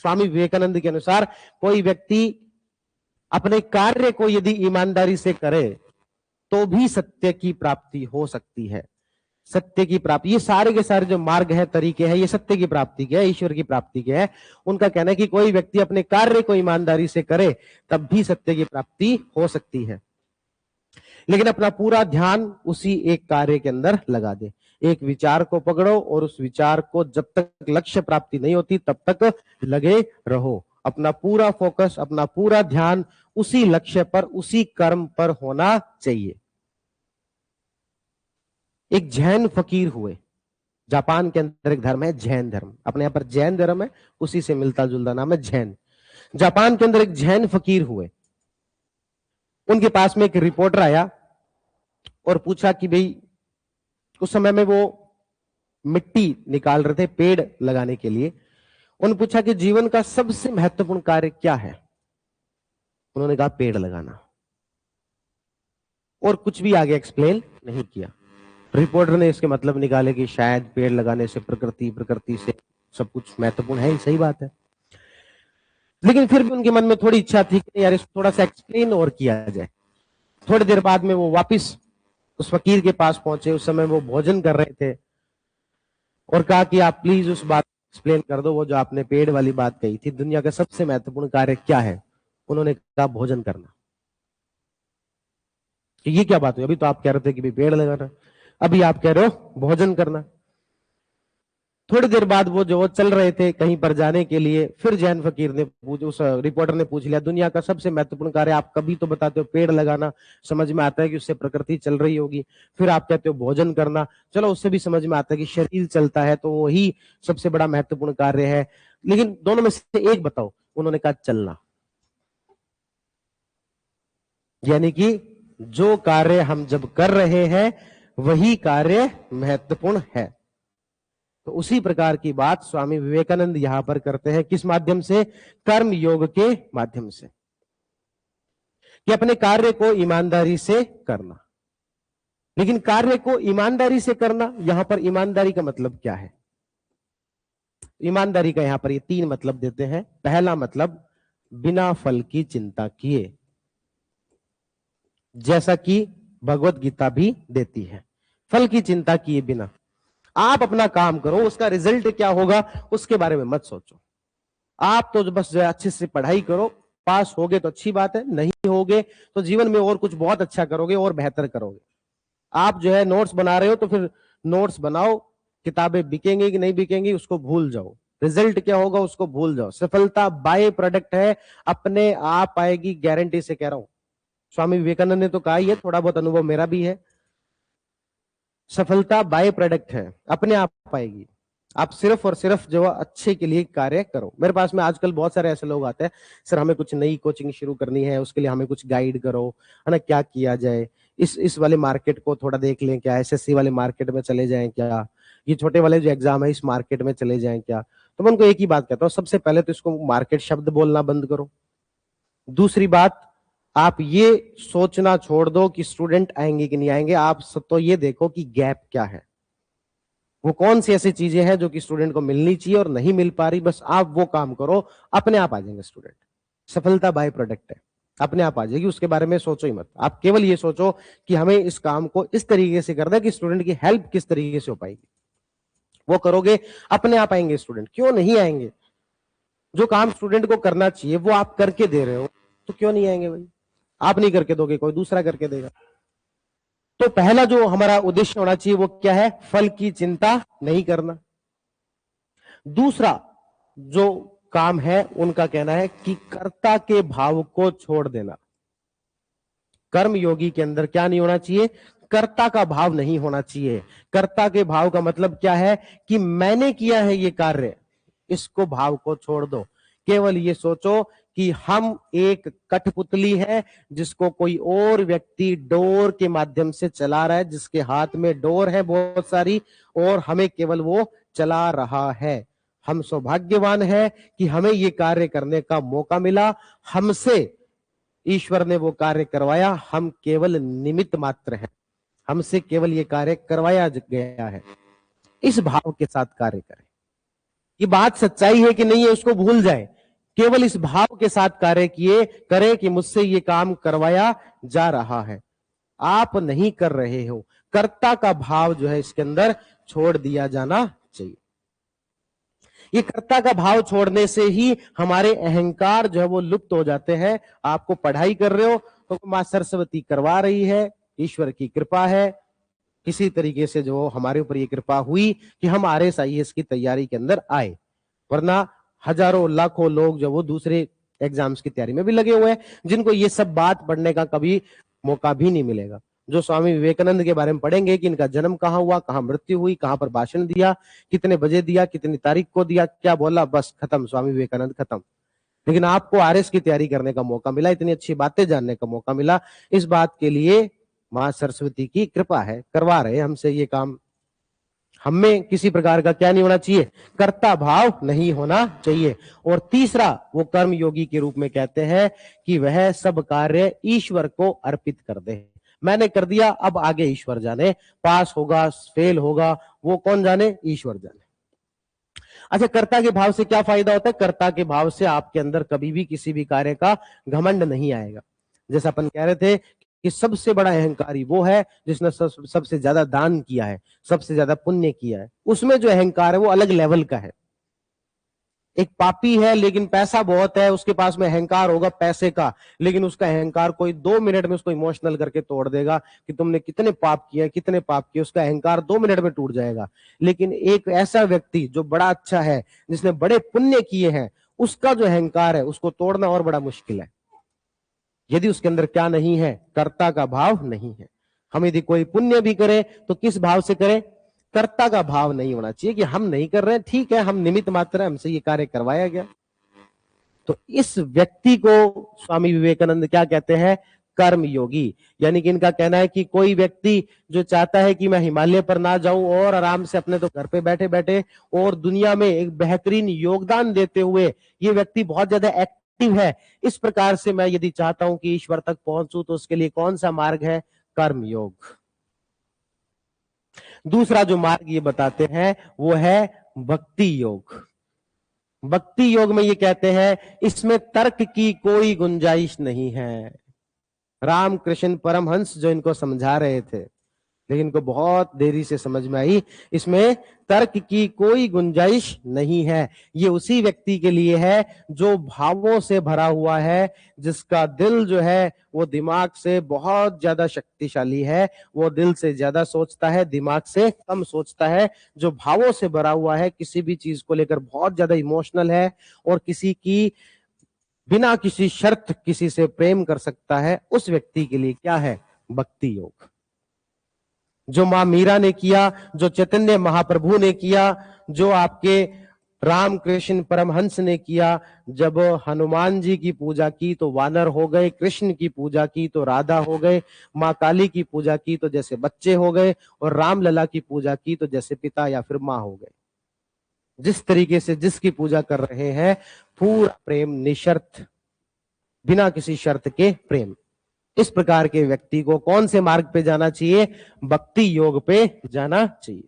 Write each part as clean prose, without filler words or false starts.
स्वामी विवेकानंद के अनुसार कोई व्यक्ति अपने कार्य को यदि ईमानदारी से करे तो भी सत्य की प्राप्ति हो सकती है। सत्य की प्राप्ति, ये सारे के सारे जो मार्ग है, तरीके हैं, ये सत्य की प्राप्ति के है, ईश्वर की प्राप्ति के है। उनका कहना है कि कोई व्यक्ति अपने कार्य को ईमानदारी से करे तब भी सत्य की प्राप्ति हो सकती है, लेकिन अपना पूरा ध्यान उसी एक कार्य के अंदर लगा दे। एक विचार को पकड़ो और उस विचार को जब तक लक्ष्य प्राप्ति नहीं होती तब तक लगे रहो। अपना पूरा फोकस, अपना पूरा ध्यान उसी लक्ष्य पर, उसी कर्म पर होना चाहिए। एक जैन फकीर हुए, जापान के अंदर एक धर्म है जैन धर्म, अपने यहां पर जैन धर्म है, उसी से मिलता जुलता नाम है जैन। जापान के अंदर एक जैन फकीर हुए, उनके पास में एक रिपोर्टर आया और पूछा कि भाई, उस समय में वो मिट्टी निकाल रहे थे पेड़ लगाने के लिए। उन्होंने पूछा कि जीवन का सबसे महत्वपूर्ण कार्य क्या है? उन्होंने कहा पेड़ लगाना, और कुछ भी आगे एक्सप्लेन नहीं किया। रिपोर्टर ने इसके मतलब निकाले कि शायद पेड़ लगाने से प्रकृति से सब कुछ महत्वपूर्ण है, सही बात है, लेकिन फिर भी उनके मन में थोड़ी इच्छा थी कि यार इसको थोड़ा सा एक्सप्लेन और किया जाए। थोड़ी देर बाद में वो वापस उस फकीर के पास पहुंचे, उस समय वो भोजन कर रहे थे, और कहा कि आप प्लीज उस बात एक्सप्लेन कर दो, वो जो आपने पेड़ वाली बात कही थी, दुनिया का सबसे महत्वपूर्ण कार्य क्या है? उन्होंने कहा भोजन करना। कि ये क्या बात हुई? अभी तो आप कह रहे थे कि पेड़ लगाना, अभी आप कह रहे हो भोजन करना। थोड़ी देर बाद वो जो चल रहे थे कहीं पर जाने के लिए, फिर जैन फकीर ने उस रिपोर्टर ने पूछ लिया, दुनिया का सबसे महत्वपूर्ण कार्य आप कभी तो बताते हो पेड़ लगाना, समझ में आता है कि उससे प्रकृति चल रही होगी, फिर आप कहते हो भोजन करना, चलो उससे भी समझ में आता है कि शरीर चलता है तो वही सबसे बड़ा महत्वपूर्ण कार्य है, लेकिन दोनों में से एक बताओ। उन्होंने कहा चलना। यानी कि जो कार्य हम जब कर रहे हैं वही कार्य महत्वपूर्ण है। तो उसी प्रकार की बात स्वामी विवेकानंद यहां पर करते हैं। किस माध्यम से? कर्म योग के माध्यम से, कि अपने कार्य को ईमानदारी से करना। लेकिन कार्य को ईमानदारी से करना, यहां पर ईमानदारी का मतलब क्या है? ईमानदारी का यहां पर ये 3 मतलब देते हैं। पहला मतलब बिना फल की चिंता किए, जैसा कि भगवत गीता भी देती है, फल की चिंता किए बिना आप अपना काम करो, उसका रिजल्ट क्या होगा उसके बारे में मत सोचो। आप तो बस जो अच्छे से पढ़ाई करो, पास होगे तो अच्छी बात है, नहीं होगे तो जीवन में और कुछ बहुत अच्छा करोगे और बेहतर करोगे। आप जो है नोट्स बना रहे हो तो फिर नोट्स बनाओ, किताबें बिकेंगी कि नहीं बिकेंगी उसको भूल जाओ, रिजल्ट क्या होगा उसको भूल जाओ। सफलता बाय प्रोडक्ट है, अपने आप आएगी, गारंटी से कह रहा हूं। स्वामी विवेकानंद ने तो कहा ही है, थोड़ा बहुत अनुभव मेरा भी है। सफलता बाय प्रोडक्ट है, अपने आप आएगी। आप सिर्फ और सिर्फ जो अच्छे के लिए कार्य करो। मेरे पास में आजकल बहुत सारे ऐसे लोग आते हैं, सर हमें कुछ नई कोचिंग शुरू करनी है, उसके लिए हमें कुछ गाइड करो, है ना, क्या किया जाए, इस वाले मार्केट को थोड़ा देख लें क्या, एसएससी वाले मार्केट में चले जाएं क्या, ये छोटे वाले जो एग्जाम है इस मार्केट में चले जाएं क्या। तो मैं उनको एक ही बात कहता हूँ, सबसे पहले तो इसको मार्केट शब्द बोलना बंद करो। दूसरी बात, आप ये सोचना छोड़ दो कि स्टूडेंट आएंगे कि नहीं आएंगे, आप तो ये देखो कि गैप क्या है, वो कौन सी ऐसी चीजें हैं जो कि स्टूडेंट को मिलनी चाहिए और नहीं मिल पा रही, बस आप वो काम करो, अपने आप आ जाएंगे स्टूडेंट। सफलता बाय प्रोडक्ट है, अपने आप आ जाएगी, उसके बारे में सोचो ही मत। आप केवल ये सोचो कि हमें इस काम को इस तरीके से करना है कि स्टूडेंट की हेल्प किस तरीके से हो पाएगी, वो करोगे, अपने आप आएंगे स्टूडेंट। क्यों नहीं आएंगे? जो काम स्टूडेंट को करना चाहिए वो आप करके दे रहे हो, तो क्यों नहीं आएंगे भाई? आप नहीं करके दोगे, कोई दूसरा करके देगा। तो पहला जो हमारा उद्देश्य होना चाहिए वो क्या है? फल की चिंता नहीं करना। दूसरा जो काम है उनका कहना है कि कर्ता के भाव को छोड़ देना। कर्म योगी के अंदर क्या नहीं होना चाहिए? कर्ता का भाव नहीं होना चाहिए। कर्ता के भाव का मतलब क्या है? कि मैंने किया है ये कार्य, इसको भाव को छोड़ दो। केवल ये सोचो कि हम एक कठपुतली है जिसको कोई और व्यक्ति डोर के माध्यम से चला रहा है, जिसके हाथ में डोर है बहुत सारी और हमें केवल वो चला रहा है। हम सौभाग्यवान है कि हमें ये कार्य करने का मौका मिला, हमसे ईश्वर ने वो कार्य करवाया, हम केवल निमित्त मात्र हैं, हमसे केवल ये कार्य करवाया गया है। इस भाव के साथ कार्य करें। ये बात सच्चाई है कि नहीं है उसको भूल जाए, केवल इस भाव के साथ कार्य किए करें कि मुझसे ये काम करवाया जा रहा है, आप नहीं कर रहे हो। कर्ता का भाव जो है इसके अंदर छोड़ दिया जाना चाहिए। ये कर्ता का भाव छोड़ने से ही हमारे अहंकार जो है वो लुप्त हो जाते हैं। आपको पढ़ाई कर रहे हो तो मां सरस्वती करवा रही है, ईश्वर की कृपा है, किसी तरीके से जो हमारे ऊपर ये कृपा हुई कि हम RSIS की तैयारी के अंदर आए, वरना हजारों लाखों लोग जो वो दूसरे एग्जाम्स की तैयारी में भी लगे हुए हैं, जिनको ये सब बात पढ़ने का कभी मौका भी नहीं मिलेगा। जो स्वामी विवेकानंद के बारे में पढ़ेंगे कि इनका जन्म कहाँ हुआ, कहाँ मृत्यु हुई, कहाँ पर भाषण दिया, कितने बजे दिया, कितनी तारीख को दिया, क्या बोला, बस खत्म, स्वामी विवेकानंद खत्म। लेकिन आपको RS की तैयारी करने का मौका मिला, इतनी अच्छी बातें जानने का मौका मिला, इस बात के लिए मां सरस्वती की कृपा है, करवा रहे हमसे ये काम। हमें किसी प्रकार का क्या नहीं होना चाहिए, कर्ता भाव नहीं होना चाहिए। और तीसरा वो कर्म योगी के रूप में कहते हैं कि वह सब कार्य ईश्वर को अर्पित कर दे। मैंने कर दिया, अब आगे ईश्वर जाने, पास होगा फेल होगा वो कौन जाने, ईश्वर जाने। अच्छा, कर्ता के भाव से क्या फायदा होता है? कर्ता के भाव से आपके अंदर कभी भी किसी भी कार्य का घमंड नहीं आएगा। जैसा अपन कह रहे थे कि सबसे बड़ा अहंकारी वो है जिसने सबसे ज्यादा दान किया है, सबसे ज्यादा पुण्य किया है। उसमें जो अहंकार है वो अलग लेवल का है। एक पापी है लेकिन पैसा बहुत है, उसके पास में अहंकार होगा पैसे का, लेकिन उसका अहंकार कोई 2 मिनट में उसको इमोशनल करके तोड़ देगा कि तुमने कितने पाप किए, कितने पाप किए, उसका अहंकार 2 मिनट में टूट जाएगा। लेकिन एक ऐसा व्यक्ति जो बड़ा अच्छा है, जिसने बड़े पुण्य किए हैं, उसका जो अहंकार है उसको तोड़ना और बड़ा मुश्किल है, यदि उसके अंदर क्या नहीं है, कर्ता का भाव नहीं है। हम यदि कोई पुण्य भी करें तो किस भाव से करें, कर्ता का भाव नहीं होना चाहिए कि हम नहीं कर रहे हैं, ठीक है, हम निमित्त मात्र हैं, हमसे ये कार्य करवाया गया। तो इस व्यक्ति को स्वामी विवेकानंद क्या कहते हैं, कर्म योगी। यानी कि इनका कहना है कि कोई व्यक्ति जो चाहता है कि मैं हिमालय पर ना जाऊं और आराम से अपने तो घर पे बैठे बैठे और दुनिया में एक बेहतरीन योगदान देते हुए, ये व्यक्ति बहुत ज्यादा एक्टिव है, इस प्रकार से मैं यदि चाहता हूं कि ईश्वर तक पहुंचूं तो उसके लिए कौन सा मार्ग है, कर्म योग। दूसरा जो मार्ग ये बताते हैं वो है भक्ति योग। भक्ति योग में ये कहते हैं इसमें तर्क की कोई गुंजाइश नहीं है। रामकृष्ण परमहंस जो इनको समझा रहे थे, लेकिन इनको बहुत देरी से समझ में आई, इसमें तर्क की कोई गुंजाइश नहीं है। ये उसी व्यक्ति के लिए है जो भावों से भरा हुआ है, जिसका दिल जो है वो दिमाग से बहुत ज्यादा शक्तिशाली है, वो दिल से ज्यादा सोचता है, दिमाग से कम सोचता है। जो भावों से भरा हुआ है, किसी भी चीज को लेकर बहुत ज्यादा इमोशनल है और किसी की बिना किसी शर्त किसी से प्रेम कर सकता है, उस व्यक्ति के लिए क्या है, भक्ति योग। जो मां मीरा ने किया, जो चैतन्य महाप्रभु ने किया, जो आपके रामकृष्ण परमहंस ने किया। जब हनुमान जी की पूजा की तो वानर हो गए, कृष्ण की पूजा की तो राधा हो गए, मां काली की पूजा की तो जैसे बच्चे हो गए, और रामलला की पूजा की तो जैसे पिता या फिर मां हो गए। जिस तरीके से जिसकी पूजा कर रहे हैं, पूरा प्रेम, निशर्त, बिना किसी शर्त के प्रेम। इस प्रकार के व्यक्ति को कौन से मार्ग पे जाना चाहिए, भक्ति योग पे जाना चाहिए।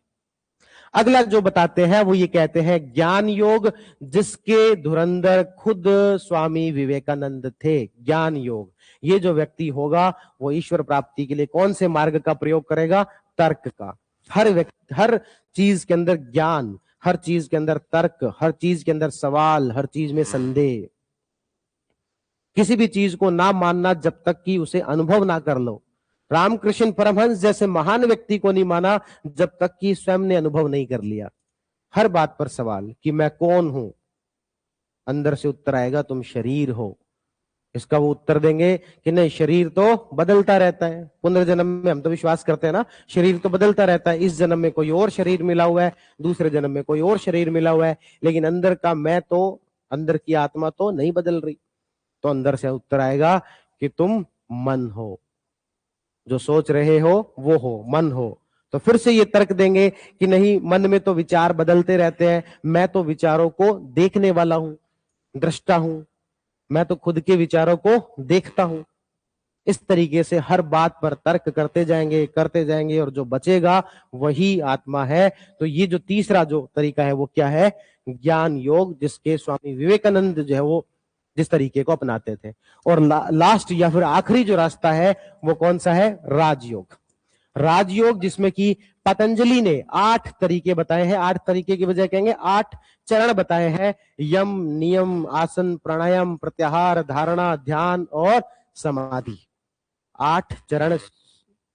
अगला जो बताते हैं वो ये कहते हैं ज्ञान योग, जिसके धुरंधर खुद स्वामी विवेकानंद थे। ज्ञान योग, ये जो व्यक्ति होगा वो ईश्वर प्राप्ति के लिए कौन से मार्ग का प्रयोग करेगा, तर्क का। हर चीज के अंदर ज्ञान, हर चीज के अंदर तर्क, हर चीज के अंदर सवाल, हर चीज में संदेह। किसी भी चीज को ना मानना जब तक कि उसे अनुभव ना कर लो। रामकृष्ण परमहंस जैसे महान व्यक्ति को नहीं माना जब तक कि स्वयं ने अनुभव नहीं कर लिया। हर बात पर सवाल कि मैं कौन हूं, अंदर से उत्तर आएगा तुम शरीर हो। इसका वो उत्तर देंगे कि नहीं, शरीर तो बदलता रहता है, पुनर्जन्म में हम तो विश्वास करते हैं ना, शरीर तो बदलता रहता है, इस जन्म में कोई और शरीर मिला हुआ है, दूसरे जन्म में कोई और शरीर मिला हुआ है, लेकिन अंदर का मैं तो, अंदर की आत्मा तो नहीं बदल रही। तो अंदर से उत्तर आएगा कि तुम मन हो, जो सोच रहे हो वो हो, मन हो। तो फिर से ये तर्क देंगे कि नहीं, मन में तो विचार बदलते रहते हैं, मैं तो विचारों को देखने वाला हूं, दृष्टा हूं, मैं तो खुद के विचारों को देखता हूं। इस तरीके से हर बात पर तर्क करते जाएंगे और जो बचेगा वही आत्मा है। तो ये जो तीसरा जो तरीका है वो क्या है, ज्ञान योग, जिसके स्वामी विवेकानंद जो है वो जिस तरीके को अपनाते थे। और लास्ट या फिर आखिरी जो रास्ता है वो कौन सा है? राजयोग। राजयोग जिसमें कि पतंजलि ने 8 तरीके बताए हैं, 8 तरीके की बजाय कहेंगे 8 चरण बताए हैं। यम, नियम, आसन, प्राणायाम, प्रत्याहार, धारणा, ध्यान और समाधि। 8 चरण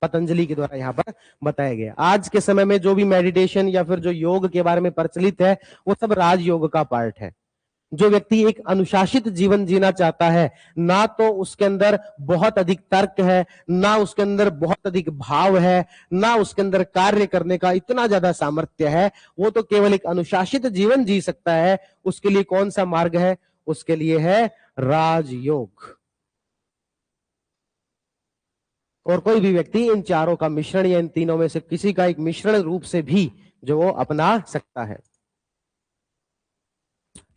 पतंजलि के द्वारा यहाँ पर बताए गए। आज के समय में जो भी मेडिटेशन या फिर जो योग के बारे में प्रचलित है वो सब राजयोग का पार्ट है। जो व्यक्ति एक अनुशासित जीवन जीना चाहता है, ना तो उसके अंदर बहुत अधिक तर्क है, ना उसके अंदर बहुत अधिक भाव है, ना उसके अंदर कार्य करने का इतना ज्यादा सामर्थ्य है, वो तो केवल एक अनुशासित जीवन जी सकता है। उसके लिए कौन सा मार्ग है? उसके लिए है राजयोग। और कोई भी व्यक्ति इन चारों का मिश्रण या इन तीनों में से किसी का एक मिश्रण रूप से भी जो वो अपना सकता है।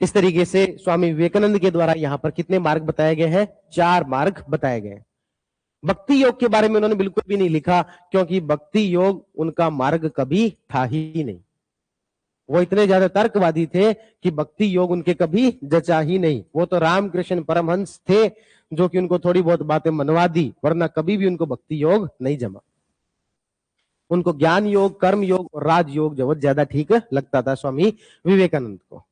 इस तरीके से स्वामी विवेकानंद के द्वारा यहां पर कितने मार्ग बताए गए हैं? 4 मार्ग बताए गए। भक्ति योग के बारे में उन्होंने बिल्कुल भी नहीं लिखा, क्योंकि भक्ति योग उनका मार्ग कभी था ही नहीं। वो इतने ज्यादा तर्कवादी थे कि भक्ति योग उनके कभी जचा ही नहीं। वो तो रामकृष्ण परमहंस थे जो कि उनको थोड़ी बहुत बातें मनवा दी, वरना कभी भी उनको भक्ति योग नहीं जमा। उनको ज्ञान योग, कर्म योग और राज योग जो ज्यादा ठीक लगता था स्वामी विवेकानंद को।